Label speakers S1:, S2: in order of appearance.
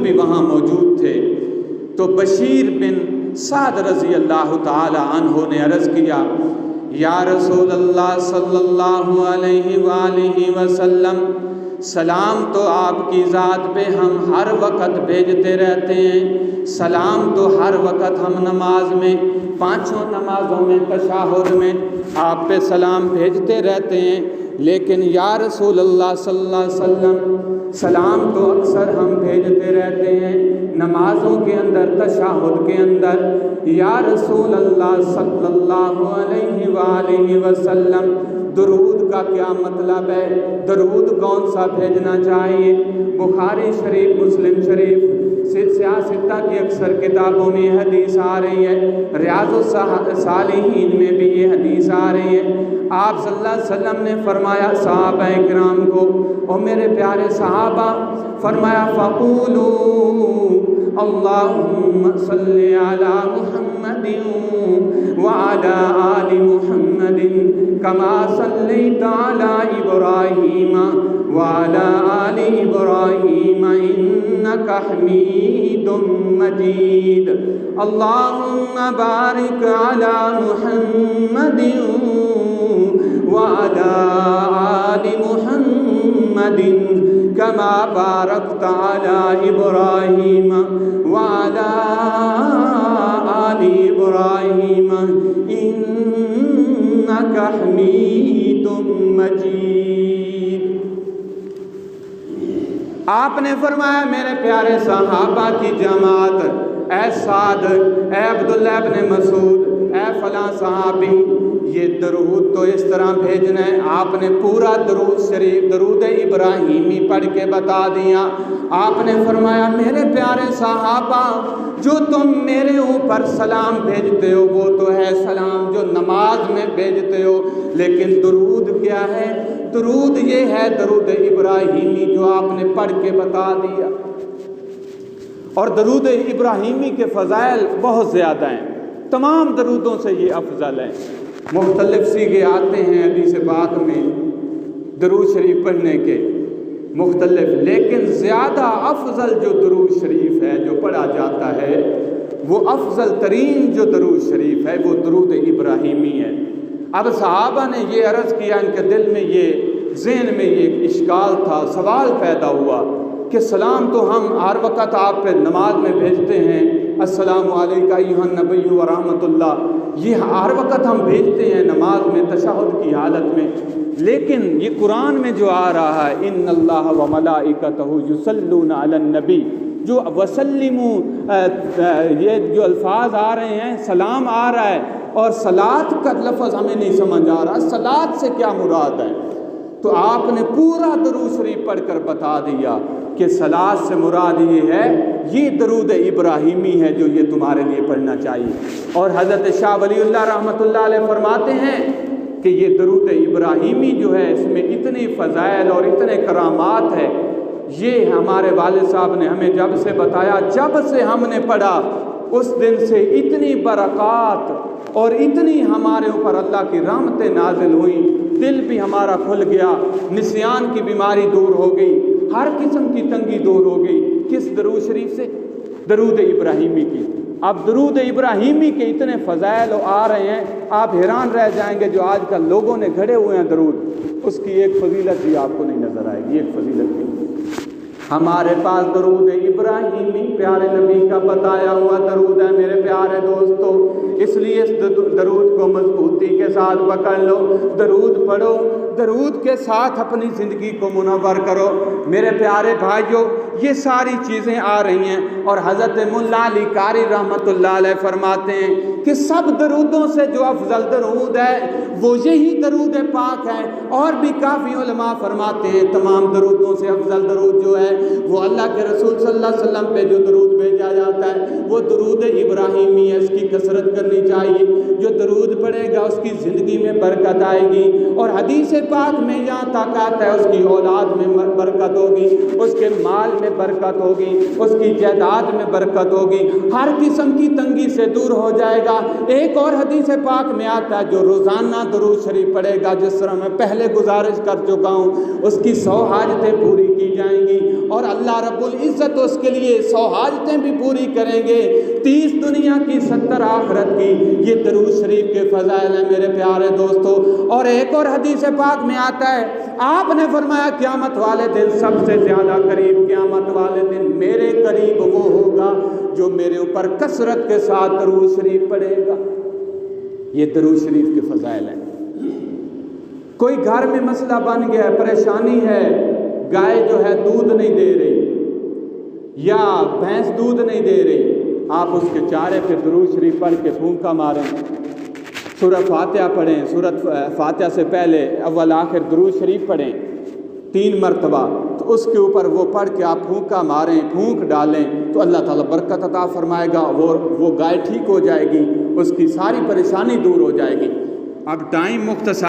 S1: بھی وہاں موجود تھے۔ تو بشیر بن سعد رضی اللہ تعالی عنہ نے عرض کیا یا رسول اللہ صلی اللہ علیہ وآلہ وسلم، سلام تو آپ کی ذات پہ ہم ہر وقت بھیجتے رہتے ہیں، سلام تو ہر وقت ہم نماز میں، پانچوں نمازوں میں، تشہد میں آپ پہ سلام بھیجتے رہتے ہیں، لیکن یا رسول اللہ صلی اللہ علیہ وسلم سلام تو اکثر ہم بھیجتے رہتے ہیں نمازوں کے اندر، تشہد کے اندر، یا رسول اللہ صلی اللہ علیہ وآلہ وسلم درود کا کیا مطلب ہے؟ درود کون سا بھیجنا چاہیے؟ بخاری شریف، مسلم شریف، سیاستہ کی اکثر کتابوں میں یہ حدیث آ رہی ہے، ریاض الصالحین میں بھی یہ حدیث آ رہی ہے۔ آپ صلی اللہ علیہ وسلم نے فرمایا صحابہ کرام کو، اور میرے پیارے صحابہ، فرمایا فَقُولُوا اللہم صلی علی محمد وعلی آل محمد کما صلیت علی ابراہیم وعلی آل ابراہیم انک حمید مجید، اللہم بارک علی محمد وعلی آل محمد کما بارکت علی ابراہیم وعلی آل ابراہیم انک حمید مجید۔ آپ نے فرمایا میرے پیارے صحابہ کی جماعت، اے سعد، اے عبداللہ ابن مسعود، اے فلاں صحابی، یہ درود تو اس طرح بھیجنا ہے۔ آپ نے پورا درود شریف، درود ابراہیمی پڑھ کے بتا دیا۔ آپ نے فرمایا میرے پیارے صحابہ، جو تم میرے اوپر سلام بھیجتے ہو وہ تو ہے سلام جو نماز میں بھیجتے ہو، لیکن درود کیا ہے؟ درود یہ ہے درود ابراہیمی جو آپ نے پڑھ کے بتا دیا۔ اور درود ابراہیمی کے فضائل بہت زیادہ ہیں، تمام درودوں سے یہ افضل ہے۔ مختلف صیغے آتے ہیں حدیث پاک میں درود شریف پڑھنے کے مختلف، لیکن زیادہ افضل جو درود شریف ہے جو پڑھا جاتا ہے، وہ افضل ترین جو درود شریف ہے وہ درود ابراہیمی ہے۔ اب صحابہ نے یہ عرض کیا، ان کے دل میں یہ، ذہن میں یہ اشکال تھا، سوال پیدا ہوا کہ سلام تو ہم ہر وقت آپ پہ نماز میں بھیجتے ہیں، السلام علیکہ ایھا النبی ورحمۃ اللہ، یہ ہر وقت ہم بھیجتے ہیں نماز میں، تشہد کی حالت میں، لیکن یہ قرآن میں جو آ رہا ہے ان اللہ و ملائکتہ یصلون علی النبی، جو وسلموا، یہ جو الفاظ آ رہے ہیں، سلام آ رہا ہے، اور صلاۃ کا لفظ ہمیں نہیں سمجھ آ رہا، صلاۃ سے کیا مراد ہے؟ تو آپ نے پورا درود شریف پڑھ کر بتا دیا کہ صلاۃ سے مراد یہ ہے، یہ درود ابراہیمی ہے جو یہ تمہارے لیے پڑھنا چاہیے۔ اور حضرت شاہ ولی اللہ رحمۃ اللہ علیہ فرماتے ہیں کہ یہ درود ابراہیمی جو ہے اس میں اتنی فضائل اور اتنے کرامات ہے، یہ ہمارے والد صاحب نے ہمیں جب سے بتایا، جب سے ہم نے پڑھا اس دن سے اتنی برکات اور اتنی ہمارے اوپر اللہ کی رحمتیں نازل ہوئیں، دل بھی ہمارا کھل گیا، نسیان کی بیماری دور ہو گئی، ہر قسم کی تنگی دور ہو گئی۔ کس درود شریف سے؟ درود ابراہیمی کی۔ اب درود ابراہیمی کے اتنے فضائل آ رہے ہیں، آپ حیران رہ جائیں گے، جو آج کل لوگوں نے گھڑے ہوئے ہیں درود، اس کی ایک فضیلت بھی آپ کو نہیں نظر آئے گی، ایک فضیلت بھی۔ ہمارے پاس درود ابراہیمی پیارے نبی کا بتایا ہوا درود ہے میرے پیارے دوستو، اس لیے اس درود کو مضبوطی کے ساتھ پکڑ لو، درود پڑھو، درود کے ساتھ اپنی زندگی کو منور کرو۔ میرے پیارے بھائیوں، یہ ساری چیزیں آ رہی ہیں، اور حضرت ملا علی قاری رحمۃ اللہ علیہ فرماتے ہیں کہ سب درودوں سے جو افضل درود ہے وہ یہی درود پاک ہے۔ اور بھی کافی علماء فرماتے ہیں تمام درودوں سے افضل درود جو ہے وہ اللہ کے رسول صلی اللہ علیہ وسلم پہ جو درود بھیجا جاتا ہے وہ درود ابراہیمی ہے، اس کی کثرت کرنی چاہیے۔ جو درود پڑھے گا اس کی زندگی میں برکت آئے گی، اور حدیث پاک میں یہاں تک آتا ہے اس کی اولاد میں برکت ہوگی، اس کے مال میں برکت ہوگی، اس کی جائیداد میں برکت ہوگی، ہر قسم کی تنگی سے دور ہو جائے گا۔ ایک اور حدیث پاک میں آتا ہے جو روزانہ درود شریف پڑھے گا، جس طرح میں پہلے گزارش کر چکا ہوں، اس کی 100 حاجتیں پوری کی جائیں گی، اور اللہ رب العزت اس کے لیے 100 حاجتیں بھی پوری کریں گے، 30 دنیا کی 70 آخرت کی۔ یہ درود شریف کے فضائل ہیں میرے پیارے دوستو۔ اور ایک اور حدیث پاک میں آتا ہے، آپ نے فرمایا قیامت والے دن سب سے زیادہ قریب، قیامت والے دن میرے قریب وہ ہوگا جو میرے اوپر کثرت کے ساتھ درود شریف پڑھے گا۔ یہ درود شریف کے فضائل ہیں۔ کوئی گھر میں مسئلہ بن گیا ہے، پریشانی ہے، گائے جو ہے دودھ نہیں دے رہی یا بھینس دودھ نہیں دے رہی، آپ اس کے چارے پہ درود شریف پڑھ کے پھونکا ماریں، سورۃ فاتحہ پڑھیں، سورۃ فاتحہ سے پہلے اول آخر درود شریف پڑھیں 3 مرتبہ، تو اس کے اوپر وہ پڑھ کے آپ پھونکا ماریں، پھونک ڈالیں تو اللہ تعالیٰ برکت عطا فرمائے گا، وہ گائے ٹھیک ہو جائے گی، اس کی ساری پریشانی دور ہو جائے گی۔ اب ٹائم مختصر